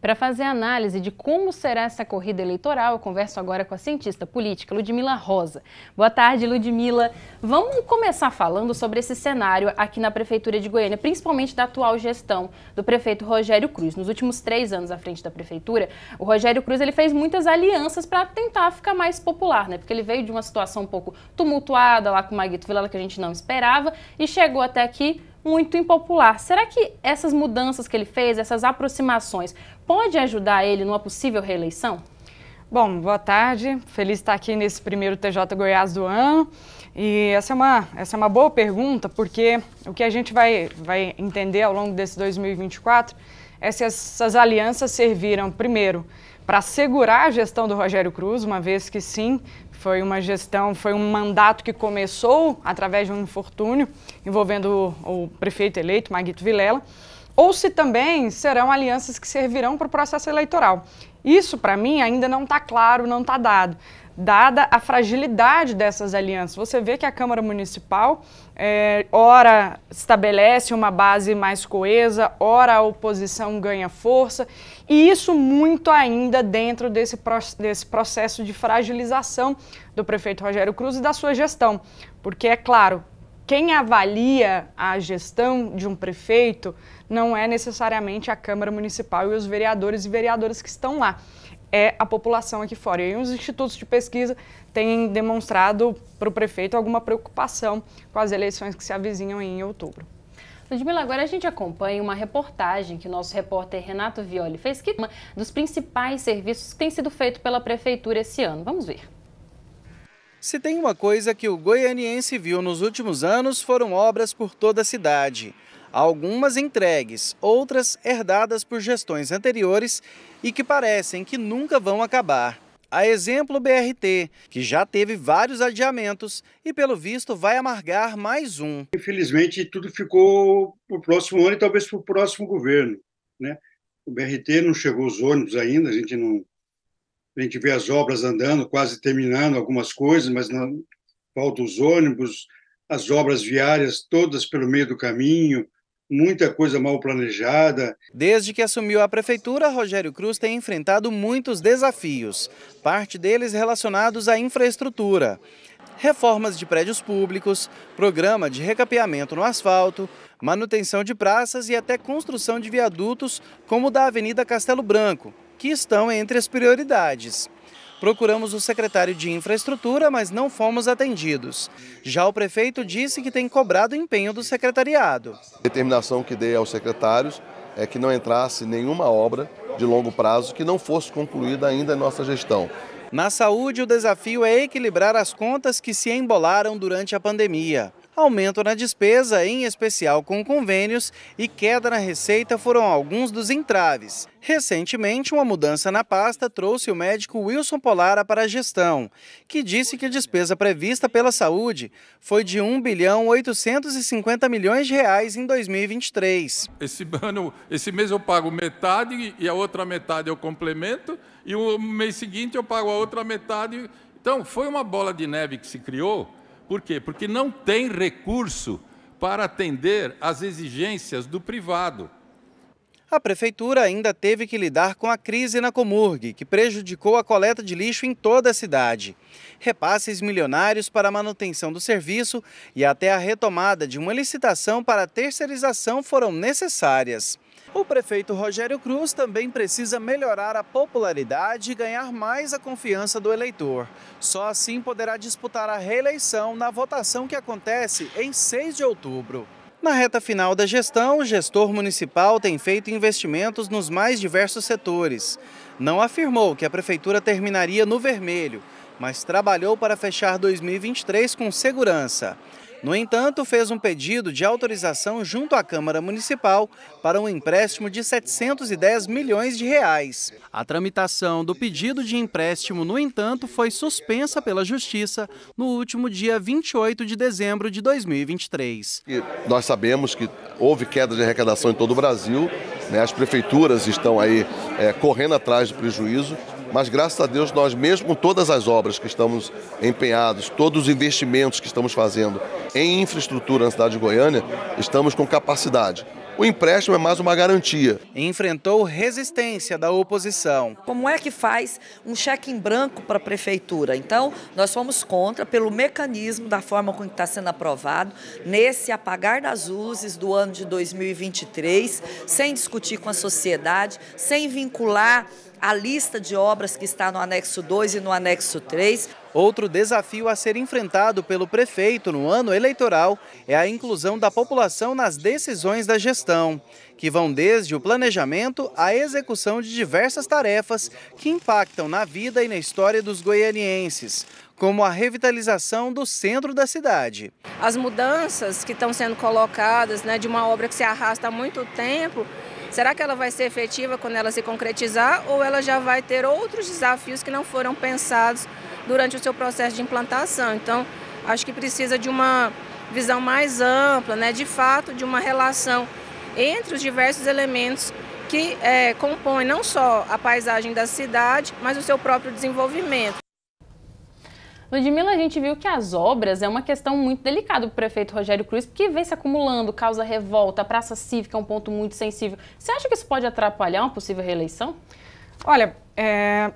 Para fazer análise de como será essa corrida eleitoral, eu converso agora com a cientista política Ludmila Rosa. Boa tarde, Ludmila. Vamos começar falando sobre esse cenário aqui na Prefeitura de Goiânia, principalmente da atual gestão do prefeito Rogério Cruz. Nos últimos 3 anos à frente da Prefeitura, o Rogério Cruz ele fez muitas alianças para tentar ficar mais popular, né? Porque ele veio de uma situação um pouco tumultuada lá com o Maguito Vilela, que a gente não esperava, e chegou até aqui muito impopular. Será que essas mudanças que ele fez, essas aproximações, pode ajudar ele numa possível reeleição? Bom, boa tarde. Feliz de estar aqui nesse primeiro TJ Goiás do ano. E essa é uma boa pergunta, porque o que a gente vai entender ao longo desse 2024 é se essas alianças serviram, primeiro, para segurar a gestão do Rogério Cruz, uma vez que sim, foi um mandato que começou através de um infortúnio envolvendo o prefeito eleito, Maguito Vilela, ou se também serão alianças que servirão para o processo eleitoral. Isso, para mim, ainda não está claro, não está dado. Dada a fragilidade dessas alianças, você vê que a Câmara Municipal, ora estabelece uma base mais coesa, ora a oposição ganha força, e isso muito ainda dentro desse processo de fragilização do prefeito Rogério Cruz e da sua gestão. Porque, é claro, quem avalia a gestão de um prefeito não é necessariamente a Câmara Municipal e os vereadores e vereadoras que estão lá. É a população aqui fora. E os institutos de pesquisa têm demonstrado para o prefeito alguma preocupação com as eleições que se avizinham em outubro. Ludmila, agora a gente acompanha uma reportagem que o nosso repórter Renato Violi fez, que é um dos principais serviços que tem sido feito pela Prefeitura esse ano. Vamos ver. Se tem uma coisa que o goianiense viu nos últimos anos, foram obras por toda a cidade. Algumas entregues, outras herdadas por gestões anteriores e que parecem que nunca vão acabar. A exemplo o BRT, que já teve vários adiamentos e, pelo visto, vai amargar mais um. Infelizmente, tudo ficou para o próximo ano e talvez para o próximo governo, né? O BRT não chegou os ônibus ainda, a gente vê as obras andando, quase terminando algumas coisas, mas não faltam os ônibus, as obras viárias todas pelo meio do caminho, muita coisa mal planejada. Desde que assumiu a prefeitura, Rogério Cruz tem enfrentado muitos desafios, parte deles relacionados à infraestrutura. Reformas de prédios públicos, programa de recapeamento no asfalto, manutenção de praças e até construção de viadutos, como o da Avenida Castelo Branco, que estão entre as prioridades. Procuramos o secretário de Infraestrutura, mas não fomos atendidos. Já o prefeito disse que tem cobrado empenho do secretariado. A determinação que dei aos secretários é que não entrasse nenhuma obra de longo prazo que não fosse concluída ainda em nossa gestão. Na saúde, o desafio é equilibrar as contas que se embolaram durante a pandemia. Aumento na despesa, em especial com convênios, e queda na receita foram alguns dos entraves. Recentemente, uma mudança na pasta trouxe o médico Wilson Polara para a gestão, que disse que a despesa prevista pela saúde foi de R$1.850 bilhões em 2023. Esse mês eu pago metade e a outra metade eu complemento, e o mês seguinte eu pago a outra metade. Então, foi uma bola de neve que se criou. Por quê? Porque não tem recurso para atender às exigências do privado. A prefeitura ainda teve que lidar com a crise na Comurg, que prejudicou a coleta de lixo em toda a cidade. Repasses milionários para a manutenção do serviço e até a retomada de uma licitação para a terceirização foram necessárias. O prefeito Rogério Cruz também precisa melhorar a popularidade e ganhar mais a confiança do eleitor. Só assim poderá disputar a reeleição na votação que acontece em 6 de outubro. Na reta final da gestão, o gestor municipal tem feito investimentos nos mais diversos setores. Não afirmou que a prefeitura terminaria no vermelho, mas trabalhou para fechar 2023 com segurança. No entanto, fez um pedido de autorização junto à Câmara Municipal para um empréstimo de R$710 milhões. A tramitação do pedido de empréstimo, no entanto, foi suspensa pela Justiça no último dia 28 de dezembro de 2023. Nós sabemos que houve queda de arrecadação em todo o Brasil, né? As prefeituras estão aí correndo atrás do prejuízo. Mas, graças a Deus, nós mesmo com todas as obras que estamos empenhados, todos os investimentos que estamos fazendo em infraestrutura na cidade de Goiânia, estamos com capacidade. O empréstimo é mais uma garantia. Enfrentou resistência da oposição. Como é que faz um cheque em branco para a prefeitura? Então, nós fomos contra pelo mecanismo da forma como está sendo aprovado, nesse apagar das luzes do ano de 2023, sem discutir com a sociedade, sem vincular a lista de obras que está no anexo 2 e no anexo 3. Outro desafio a ser enfrentado pelo prefeito no ano eleitoral é a inclusão da população nas decisões da gestão, que vão desde o planejamento à execução de diversas tarefas que impactam na vida e na história dos goianienses, como a revitalização do centro da cidade. As mudanças que estão sendo colocadas, de uma obra que se arrasta há muito tempo, será que ela vai ser efetiva quando ela se concretizar ou ela já vai ter outros desafios que não foram pensados durante o seu processo de implantação? Então, acho que precisa de uma visão mais ampla, de fato, de uma relação entre os diversos elementos que compõem não só a paisagem da cidade, mas o seu próprio desenvolvimento. Ludmila, a gente viu que as obras é uma questão muito delicada para o prefeito Rogério Cruz, porque vem se acumulando, causa revolta, a praça cívica é um ponto muito sensível. Você acha que isso pode atrapalhar uma possível reeleição? Olha,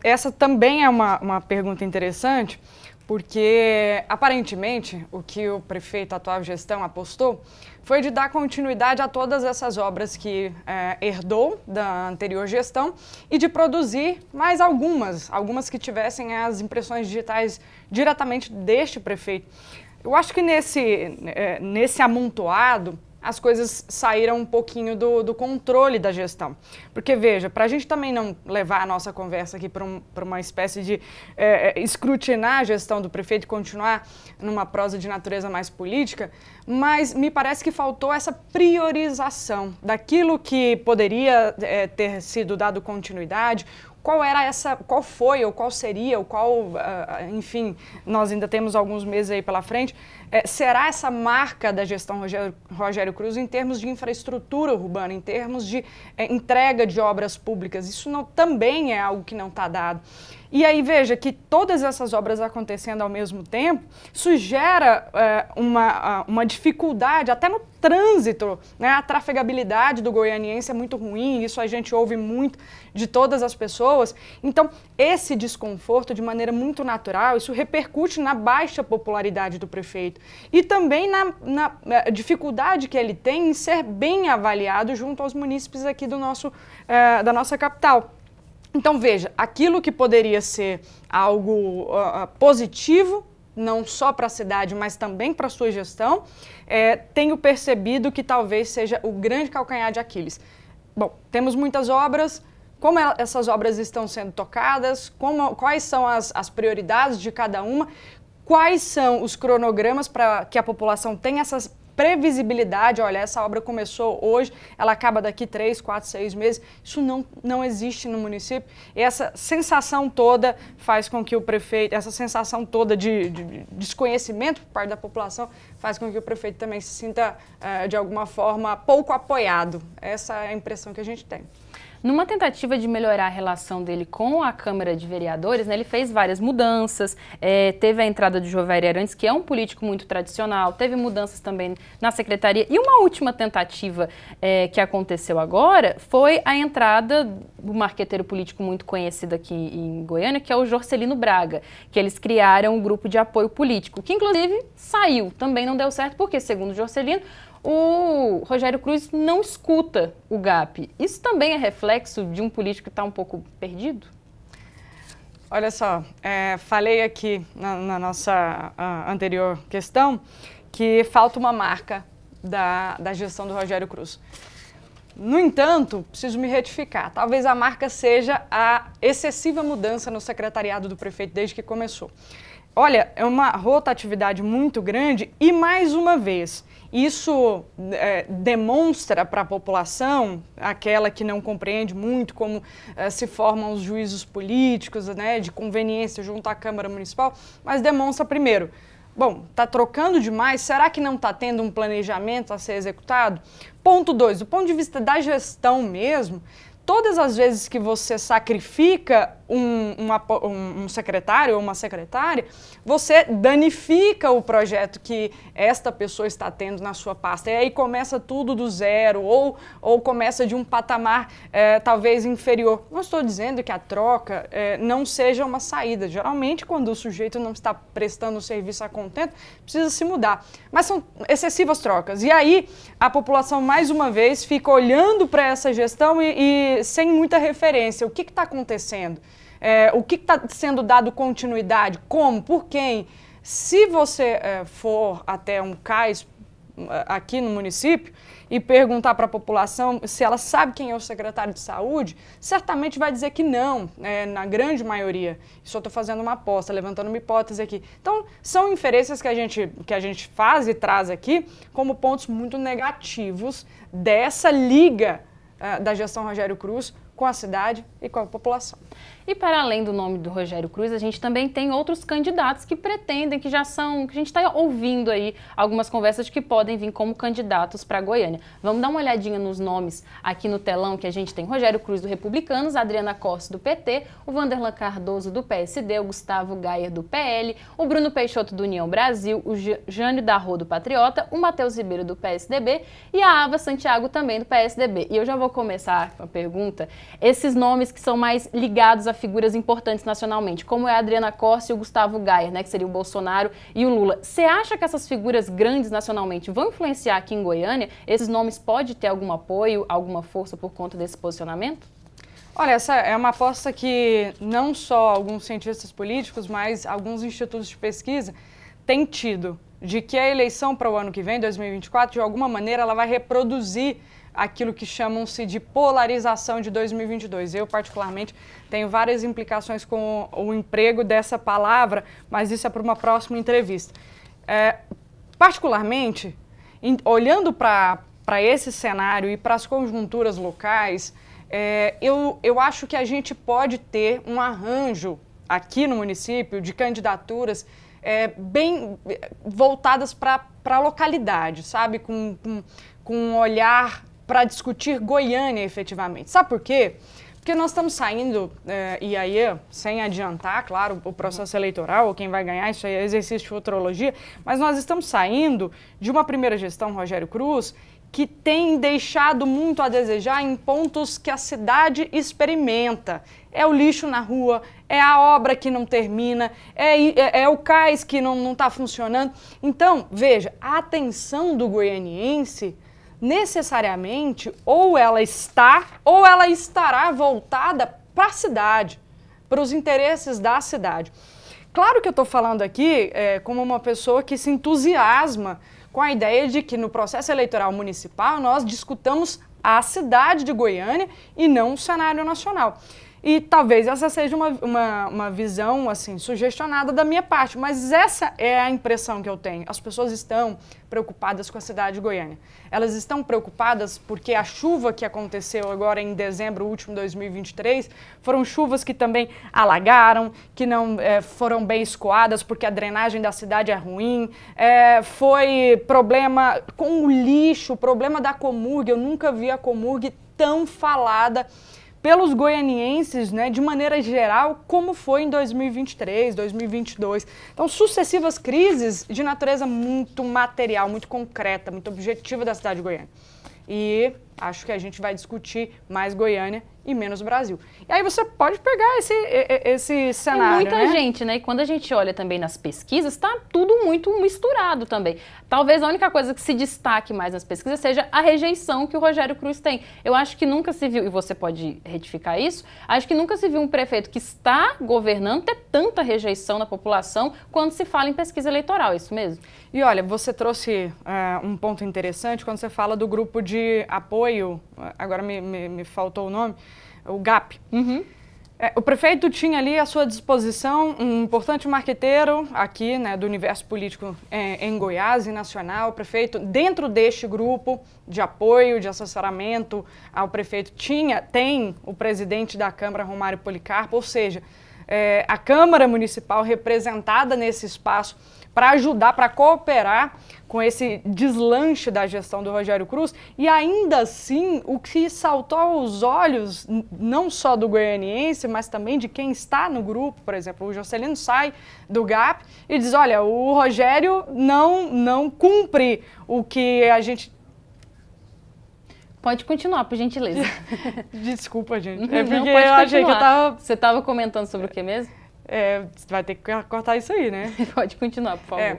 essa também é uma pergunta interessante, porque aparentemente o que o prefeito, a atual gestão, apostou foi de dar continuidade a todas essas obras que herdou da anterior gestão e de produzir mais algumas que tivessem as impressões digitais diretamente deste prefeito. Eu acho que nesse amontoado as coisas saíram um pouquinho do controle da gestão. Porque, veja, para a gente também não levar a nossa conversa aqui para uma espécie de escrutinar a gestão do prefeito e continuar numa prosa de natureza mais política, mas me parece que faltou essa priorização daquilo que poderia ter sido dado continuidade. Qual foi ou qual seria, enfim, nós ainda temos alguns meses aí pela frente, será essa marca da gestão Rogério Cruz em termos de infraestrutura urbana, em termos de entrega de obras públicas? Isso também é algo que não está dado. E aí veja que todas essas obras acontecendo ao mesmo tempo, isso gera uma dificuldade até no trânsito, A trafegabilidade do goianiense é muito ruim, isso a gente ouve muito de todas as pessoas. Então, esse desconforto, de maneira muito natural, isso repercute na baixa popularidade do prefeito e também na dificuldade que ele tem em ser bem avaliado junto aos munícipes aqui da nossa capital. Então, veja, aquilo que poderia ser algo positivo, não só para a cidade, mas também para a sua gestão, tenho percebido que talvez seja o grande calcanhar de Aquiles. Bom, temos muitas obras, como essas obras estão sendo tocadas, quais são as prioridades de cada uma, quais são os cronogramas para que a população tenha essas previsibilidade. Olha, essa obra começou hoje, ela acaba daqui 3, 4, 6 meses. Isso não existe no município. E essa sensação toda faz com que o prefeito, essa sensação toda de desconhecimento por parte da população, faz com que o prefeito também se sinta, de alguma forma, pouco apoiado. Essa é a impressão que a gente tem. Numa tentativa de melhorar a relação dele com a Câmara de Vereadores, ele fez várias mudanças, teve a entrada de Jovair Arantes, que é um político muito tradicional, teve mudanças também na secretaria, e uma última tentativa que aconteceu agora foi a entrada do marqueteiro político muito conhecido aqui em Goiânia, que é o Jorcelino Braga, que eles criaram um grupo de apoio político, que inclusive saiu, também não deu certo, porque segundo o Jorcelino, o Rogério Cruz não escuta o GAP. Isso também é reflexo de um político que está um pouco perdido? Olha só, falei aqui na nossa anterior questão que falta uma marca da gestão do Rogério Cruz. No entanto, preciso me retificar. Talvez a marca seja a excessiva mudança no secretariado do prefeito desde que começou. Olha, é uma rotatividade muito grande e, mais uma vez, isso demonstra para a população, aquela que não compreende muito como se formam os juízos políticos, de conveniência junto à Câmara Municipal, mas demonstra primeiro, bom, está trocando demais, será que não está tendo um planejamento a ser executado? Ponto 2, do ponto de vista da gestão mesmo, todas as vezes que você sacrifica um secretário ou uma secretária, você danifica o projeto que esta pessoa está tendo na sua pasta. E aí começa tudo do zero, ou começa de um patamar talvez inferior. Não estou dizendo que a troca não seja uma saída. Geralmente, quando o sujeito não está prestando o serviço a contento, precisa se mudar. Mas são excessivas trocas. E aí a população, mais uma vez, fica olhando para essa gestão e sem muita referência. O que está acontecendo? O que está sendo dado continuidade? Como? Por quem? Se você for até um CAIS aqui no município e perguntar para a população se ela sabe quem é o secretário de saúde, certamente vai dizer que não, na grande maioria. Só estou fazendo uma aposta, levantando uma hipótese aqui. Então, são inferências que a gente faz e traz aqui como pontos muito negativos dessa liga da gestão Rogério Cruz com a cidade e com a população. E para além do nome do Rogério Cruz, a gente também tem outros candidatos que pretendem, que já são, que a gente está ouvindo aí algumas conversas de que podem vir como candidatos para Goiânia. Vamos dar uma olhadinha nos nomes aqui no telão que a gente tem: Rogério Cruz do Republicanos, Adriana Costa do PT, o Wanderlan Cardoso do PSD, o Gustavo Gayer do PL, o Bruno Peixoto do União Brasil, o Jânio Darro do Patriota, o Matheus Ribeiro do PSDB e a Ava Santiago também do PSDB. E eu já vou começar com a pergunta: esses nomes que são mais ligados a figuras importantes nacionalmente, como é a Adriana Costa e o Gustavo Gayer, né, que seria o Bolsonaro e o Lula. Você acha que essas figuras grandes nacionalmente vão influenciar aqui em Goiânia? Esses nomes podem ter algum apoio, alguma força por conta desse posicionamento? Olha, essa é uma aposta que não só alguns cientistas políticos, mas alguns institutos de pesquisa têm tido, de que a eleição para o ano que vem, 2024, de alguma maneira, ela vai reproduzir aquilo que chamam-se de polarização de 2022. Eu, particularmente, tenho várias implicações com o emprego dessa palavra, mas isso é para uma próxima entrevista. Particularmente, olhando para esse cenário e para as conjunturas locais, eu acho que a gente pode ter um arranjo aqui no município de candidaturas bem voltadas para a localidade, sabe? Com um olhar para discutir Goiânia efetivamente. Sabe por quê? Porque nós estamos saindo, e aí, sem adiantar, claro, o processo eleitoral, ou quem vai ganhar, isso aí é exercício de futurologia, mas nós estamos saindo de uma primeira gestão, Rogério Cruz, que tem deixado muito a desejar em pontos que a cidade experimenta. É o lixo na rua, é a obra que não termina, é o cais que não está funcionando. Então, veja, a atenção do goianiense, necessariamente, ou ela está, ou ela estará voltada para a cidade, para os interesses da cidade. Claro que eu estou falando aqui como uma pessoa que se entusiasma com a ideia de que no processo eleitoral municipal nós discutamos a cidade de Goiânia e não o cenário nacional. E talvez essa seja uma visão assim sugestionada da minha parte, mas essa é a impressão que eu tenho. As pessoas estão preocupadas com a cidade de Goiânia. Elas estão preocupadas porque a chuva que aconteceu agora em dezembro último de 2023 foram chuvas que também alagaram, que não foram bem escoadas porque a drenagem da cidade é ruim, foi problema com o lixo, problema da Comurg. Eu nunca vi a Comurg tão falada pelos goianienses, né, de maneira geral, como foi em 2023, 2022. Então, sucessivas crises de natureza muito material, muito concreta, muito objetiva da cidade de Goiânia. E acho que a gente vai discutir mais Goiânia e menos Brasil. E aí você pode pegar esse cenário, muita gente, né? E quando a gente olha também nas pesquisas, está tudo muito misturado também. Talvez a única coisa que se destaque mais nas pesquisas seja a rejeição que o Rogério Cruz tem. Eu acho que nunca se viu, e você pode retificar isso, acho que nunca se viu um prefeito que está governando ter tanta rejeição na população quando se fala em pesquisa eleitoral, é isso mesmo? E olha, você trouxe um ponto interessante quando você fala do grupo de apoio, agora me faltou o nome, o GAP. Uhum. O prefeito tinha ali à sua disposição um importante marqueteiro aqui, né, do universo político em Goiás e nacional. O prefeito, dentro deste grupo de apoio, de assessoramento ao prefeito, tem o presidente da Câmara, Romário Policarpo, ou seja, a Câmara Municipal representada nesse espaço para ajudar, para cooperar com esse deslanche da gestão do Rogério Cruz, e ainda assim o que saltou aos olhos, não só do goianiense, mas também de quem está no grupo, por exemplo, o Juscelino sai do GAP e diz, olha, o Rogério não cumpre o que a gente... Pode continuar, por gentileza. Desculpa, gente. É porque não, pode eu achei que eu tava... Você estava comentando sobre o que mesmo? Vai ter que cortar isso aí, né? Pode continuar, por favor.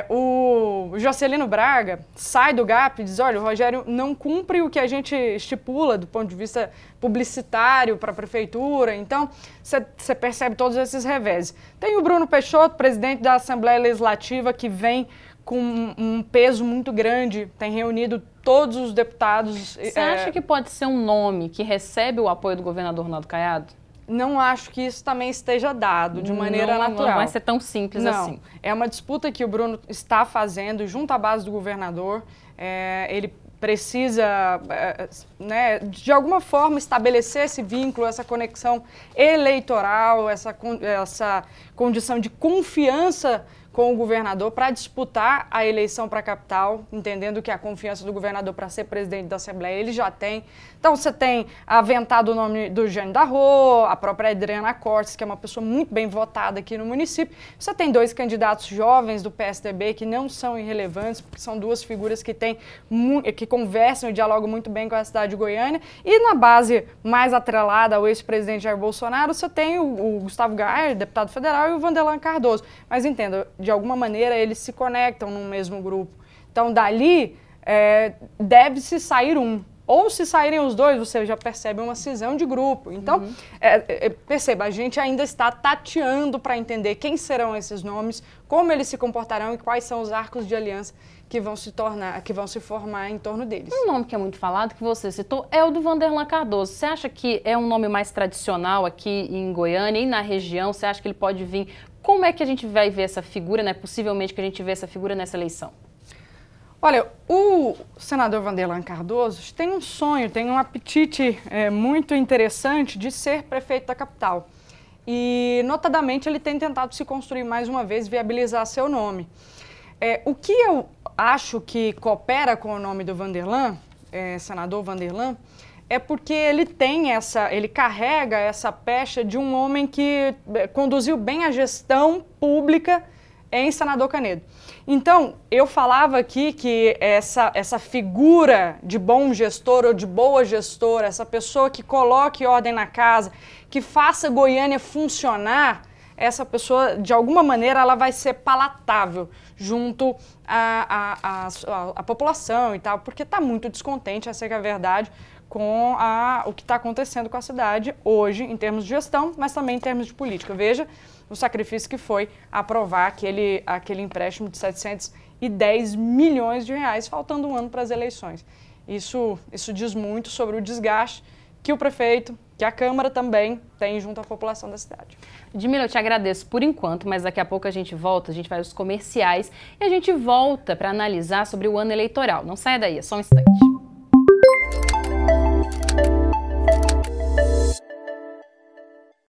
O Juscelino Braga sai do GAP e diz, olha, o Rogério não cumpre o que a gente estipula do ponto de vista publicitário para a prefeitura, então você percebe todos esses reveses. Tem o Bruno Peixoto, presidente da Assembleia Legislativa, que vem com um peso muito grande, tem reunido todos os deputados. Você acha que pode ser um nome que recebe o apoio do governador Ronaldo Caiado? Não acho que isso também esteja dado de maneira natural. Não vai ser tão simples assim. É uma disputa que o Bruno está fazendo junto à base do governador. Ele precisa, né, de alguma forma, estabelecer esse vínculo, essa conexão eleitoral, essa condição de confiança com o governador para disputar a eleição para a capital, entendendo que a confiança do governador para ser presidente da Assembleia ele já tem. Então você tem aventado o nome do Jânio da Rô, a própria Adriana Cortes, que é uma pessoa muito bem votada aqui no município. Você tem 2 candidatos jovens do PSDB que não são irrelevantes, porque são 2 figuras que conversam e dialogam muito bem com a cidade de Goiânia. E na base mais atrelada ao ex-presidente Jair Bolsonaro, você tem o Gustavo Gayer, deputado federal, e o Vanderlan Cardoso. Mas entenda, de alguma maneira eles se conectam no mesmo grupo. Então dali deve-se sair um. Ou se saírem os 2, você já percebe uma cisão de grupo. Então, perceba, a gente ainda está tateando para entender quem serão esses nomes, como eles se comportarão e quais são os arcos de aliança que vão se formar em torno deles. Um nome que é muito falado, que você citou, é o do Vanderlan Cardoso. Você acha que é um nome mais tradicional aqui em Goiânia e na região? Você acha que ele pode vir? Como é que a gente vai ver essa figura, né? Possivelmente que a gente vê essa figura nessa eleição? Olha, o senador Vanderlan Cardoso tem um sonho, tem um apetite muito interessante de ser prefeito da capital. E, notadamente, ele tem tentado se construir mais uma vez, viabilizar seu nome. O que eu acho que coopera com o nome do Vanderlan, senador Vanderlan, é porque ele carrega essa pecha de um homem que conduziu bem a gestão pública em Senador Canedo. Então, eu falava aqui que essa figura de bom gestor ou de boa gestora, essa pessoa que coloque ordem na casa, que faça Goiânia funcionar, essa pessoa, de alguma maneira, ela vai ser palatável junto à população e tal, porque está muito descontente, essa é a verdade, com o que está acontecendo com a cidade hoje, em termos de gestão, mas também em termos de política. Veja o sacrifício que foi aprovar aquele empréstimo de 710 milhões de reais, faltando um ano para as eleições. Isso diz muito sobre o desgaste que o prefeito, que a Câmara também tem junto à população da cidade. Ludmila, eu te agradeço por enquanto, mas daqui a pouco a gente volta, a gente vai aos comerciais e a gente volta para analisar sobre o ano eleitoral. Não saia daí, é só um instante.